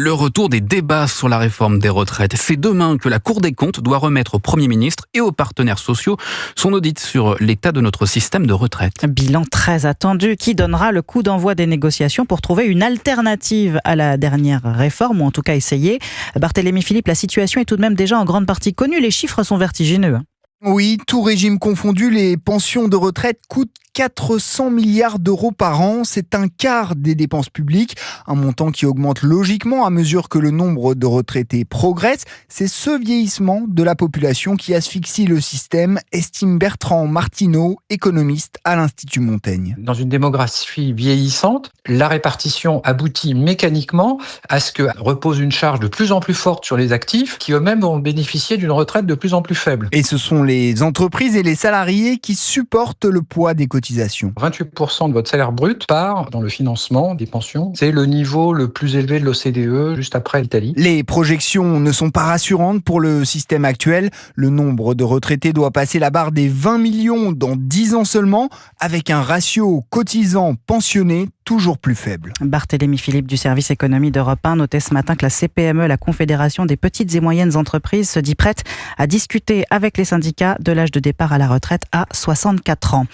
Le retour des débats sur la réforme des retraites. C'est demain que la Cour des comptes doit remettre au Premier ministre et aux partenaires sociaux son audit sur l'état de notre système de retraite. Bilan très attendu qui donnera le coup d'envoi des négociations pour trouver une alternative à la dernière réforme, ou en tout cas essayer. Barthélémy Philippe, la situation est tout de même déjà en grande partie connue. Les chiffres sont vertigineux. Oui, tout régime confondu, les pensions de retraite coûtent 400 milliards d'euros par an. C'est un quart des dépenses publiques, un montant qui augmente logiquement à mesure que le nombre de retraités progresse. C'est ce vieillissement de la population qui asphyxie le système, estime Bertrand Martineau, économiste à l'Institut Montaigne. Dans une démographie vieillissante, la répartition aboutit mécaniquement à ce que repose une charge de plus en plus forte sur les actifs qui eux-mêmes vont bénéficier d'une retraite de plus en plus faible. Et ce sont les entreprises et les salariés qui supportent le poids des cotisations. 28% de votre salaire brut part dans le financement des pensions. C'est le niveau le plus élevé de l'OCDE, juste après l'Italie. Les projections ne sont pas rassurantes pour le système actuel. Le nombre de retraités doit passer la barre des 20 millions dans 10 ans seulement, avec un ratio cotisants-pensionnés toujours plus faible. Barthélémy Philippe du service économie d'Europe 1 notait ce matin que la CPME, la Confédération des petites et moyennes entreprises, se dit prête à discuter avec les syndicats de l'âge de départ à la retraite à 64 ans.